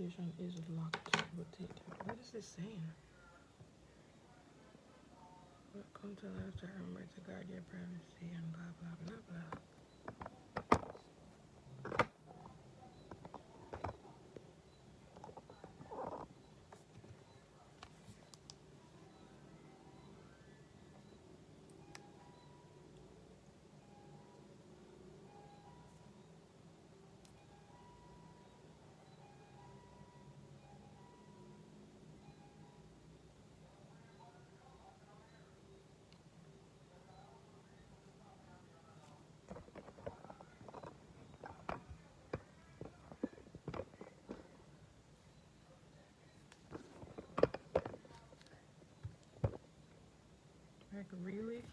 invitation is locked. Rotate. What is this saying? Welcome to life. Remember to guard your privacy and blah blah blah blah. Like really?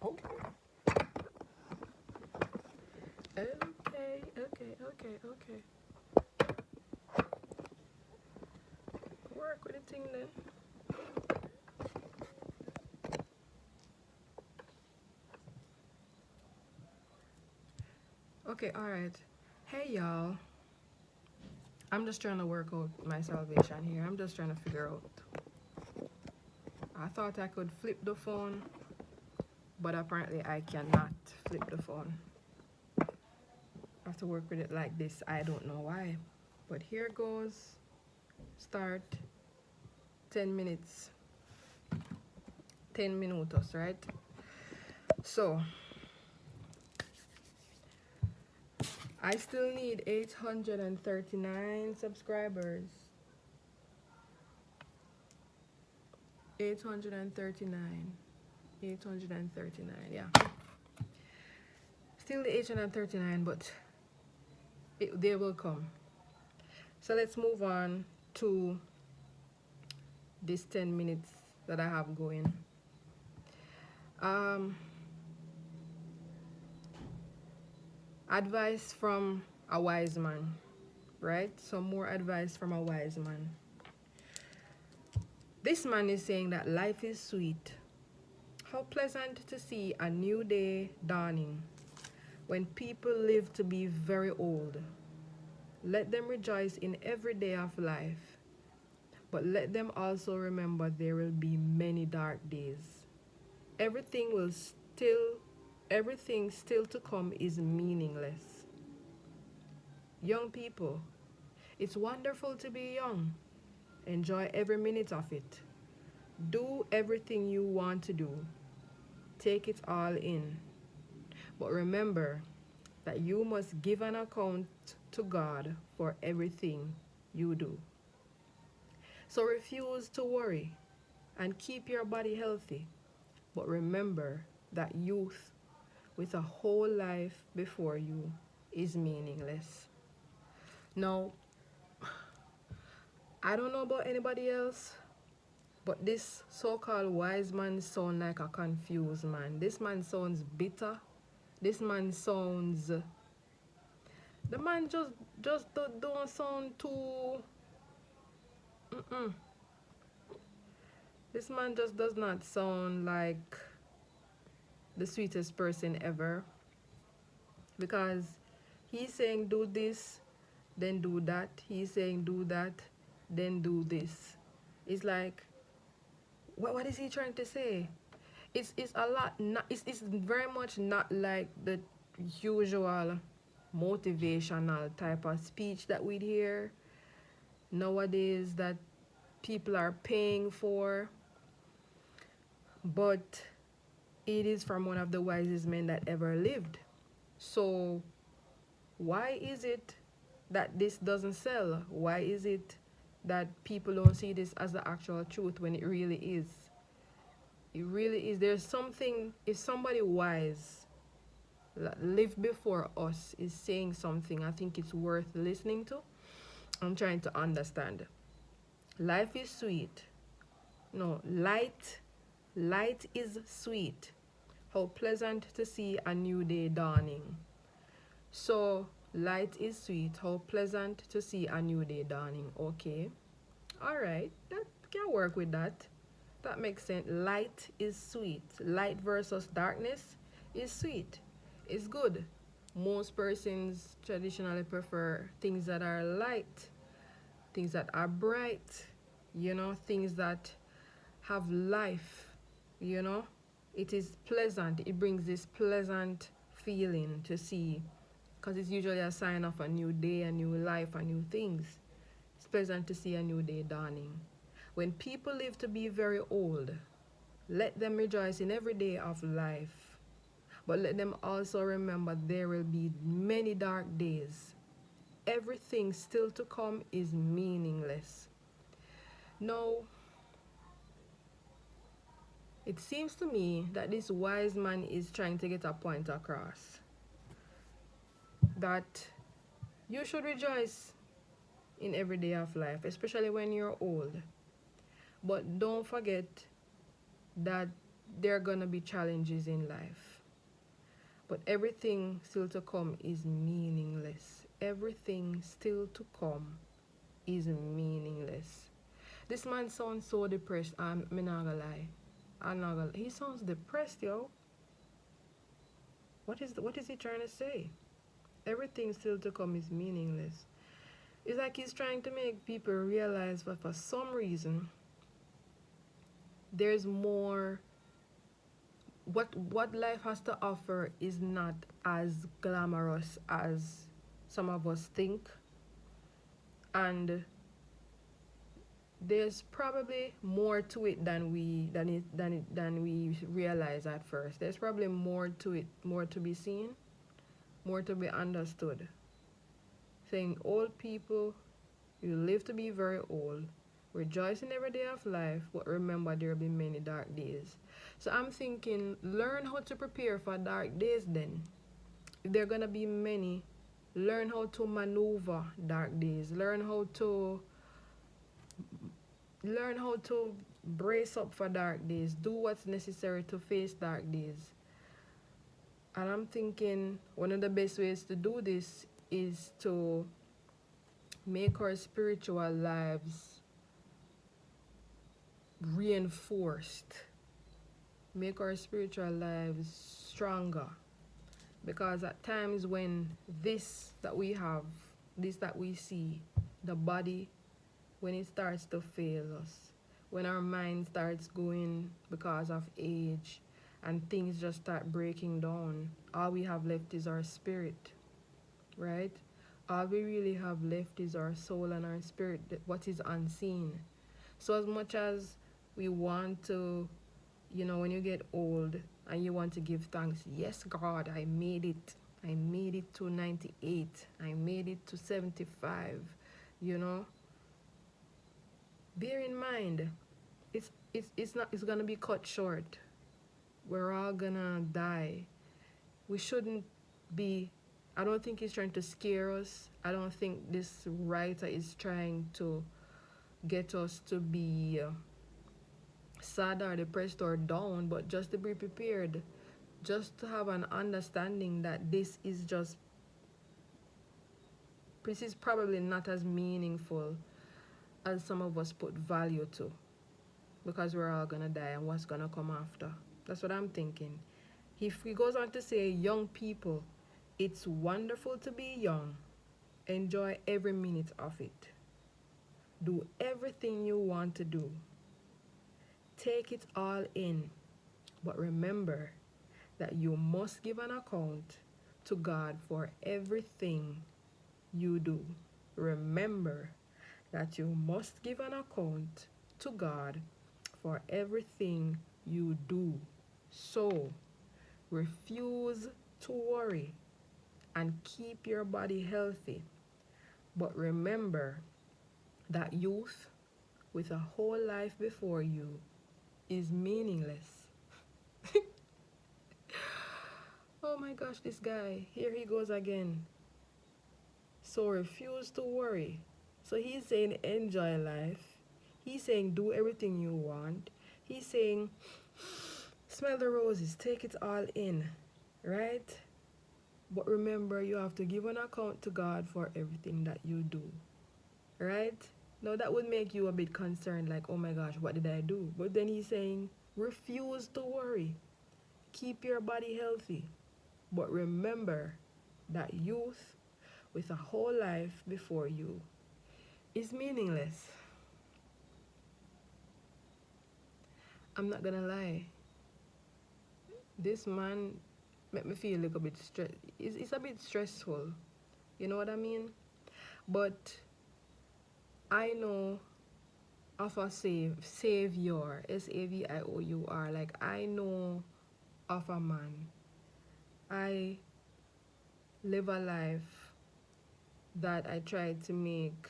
Okay. Okay. Work with the thing then. Okay, alright. Hey y'all. I'm just trying to work out my salvation here. I'm just trying to figure out. I thought I could flip the phone, but apparently I cannot flip the phone. I have to work with it like this. I don't know why. But here goes. Start 10 minutes. 10 minutos, right? So I still need 839 subscribers. 839. 839, yeah. Still the 839, but they will come. So let's move on to this 10 minutes that I have going. Advice from a wise man, right? Some more advice from a wise man. This man is saying that life is sweet. How pleasant to see a new day dawning when people live to be very old. Let them rejoice in every day of life, but let them also remember there will be many dark days. Everything still to come is meaningless. Young people, it's wonderful to be young. Enjoy every minute of it. Do everything you want to do. Take it all in. But remember that you must give an account to God for everything you do. So refuse to worry and keep your body healthy. But remember that youth with a whole life before you is meaningless. Now, I don't know about anybody else, but this so-called wise man sounds like a confused man. This man sounds bitter. This man sounds... The man just don't sound too... This man just does not sound like the sweetest person ever. Because he's saying do this, then do that. He's saying do that, then do this. It's like, what is he trying to say? It's a lot, not, it's very much not like the usual motivational type of speech that we'd hear nowadays that people are paying for, but it is from one of the wisest men that ever lived. So why is it that this doesn't sell? Why is it that people don't see this as the actual truth when it really is? It really is. There's something, if somebody wise that lived before us is saying something, I think it's worth listening to. I'm trying to understand. Life is sweet. No, light is sweet. How pleasant to see a new day dawning. So, light is sweet. How pleasant to see a new day dawning. Okay. Alright, that can work with that. That makes sense. Light is sweet. Light versus darkness is sweet. It's good. Most persons traditionally prefer things that are light, things that are bright, things that have life, you know. It is pleasant. It brings this pleasant feeling to see, because it's usually a sign of a new day, a new life, a new things. It's pleasant to see a new day dawning. When people live to be very old, let them rejoice in every day of life. But let them also remember there will be many dark days. Everything still to come is meaningless. Now, it seems to me that this wise man is trying to get a point across that you should rejoice in every day of life, especially when you're old. But don't forget that there are gonna be challenges in life. But everything still to come is meaningless. Everything still to come is meaningless. This man sounds so depressed. I'm not gonna lie. I'm not gonna. He sounds depressed, yo. What is he trying to say? Everything still to come is meaningless. It's like he's trying to make people realize that for some reason there's more. What life has to offer is not as glamorous as some of us think, and there's probably more to it than we realize at first. There's probably more to it, more to be seen, more to be understood. Saying old people, you live to be very old. Rejoice in every day of life, but remember there will be many dark days. So I'm thinking, learn how to prepare for dark days then. If there are gonna be many, learn how to maneuver dark days. Learn how to brace up for dark days. Do what's necessary to face dark days. And I'm thinking one of the best ways to do this is to make our spiritual lives reinforced, make our spiritual lives stronger. Because at times when this that we have, this that we see, the body, when it starts to fail us, when our mind starts going because of age and things just start breaking down, all we have left is our spirit, right? All we really have left is our soul and our spirit, what is unseen. So as much as we want to, when you get old and you want to give thanks, yes, God, I made it. I made it to 98. I made it to 75, bear in mind, it's gonna be cut short. We're all gonna die. We shouldn't be. I don't think he's trying to scare us. I don't think this writer is trying to get us to be sad or depressed or down, but just to be prepared, just to have an understanding that this is probably not as meaningful as some of us put value to, because we're all gonna die and what's gonna come after. That's what I'm thinking. He goes on to say, young people, it's wonderful to be young. Enjoy every minute of it. Do everything you want to do. Take it all in. But remember that you must give an account to God for everything you do. Remember that you must give an account to God for everything you do. So, refuse to worry and keep your body healthy. But remember that youth with a whole life before you is meaningless. Oh my gosh, this guy, here he goes again. So refuse to worry. So he's saying enjoy life. He's saying do everything you want. He's saying smell the roses, take it all in, right? But remember, you have to give an account to God for everything that you do, right? Now that would make you a bit concerned, like, oh my gosh, what did I do? But then he's saying, refuse to worry. Keep your body healthy. But remember that youth with a whole life before you is meaningless. I'm not gonna lie. This man made me feel a little bit stressed. It's a bit stressful. You know what I mean? But I know of a savior, Saviour. Like, I know of a man. I live a life that I try to make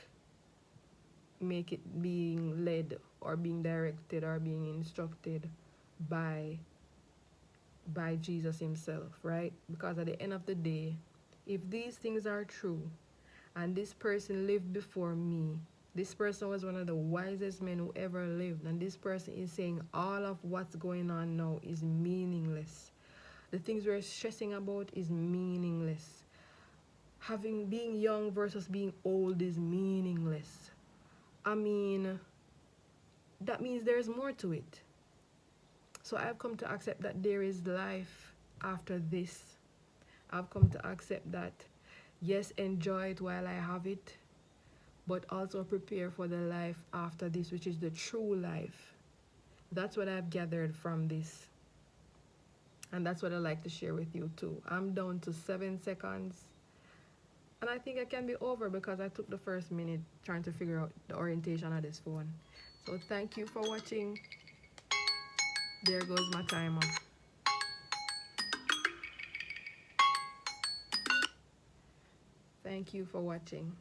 it being led or being directed or being instructed by Jesus himself, right? Because at the end of the day, if these things are true and this person lived before me, this person was one of the wisest men who ever lived, and this person is saying all of what's going on now is meaningless. The things we're stressing about is meaningless. Being young versus being old is meaningless. I mean, that means there's more to it. So I've come to accept that there is life after this. I've come to accept that, yes, enjoy it while I have it, but also prepare for the life after this, which is the true life. That's what I've gathered from this. And that's what I'd like to share with you too. I'm down to 7 seconds. And I think I can be over because I took the first minute trying to figure out the orientation of this phone. So thank you for watching. There goes my timer. Thank you for watching.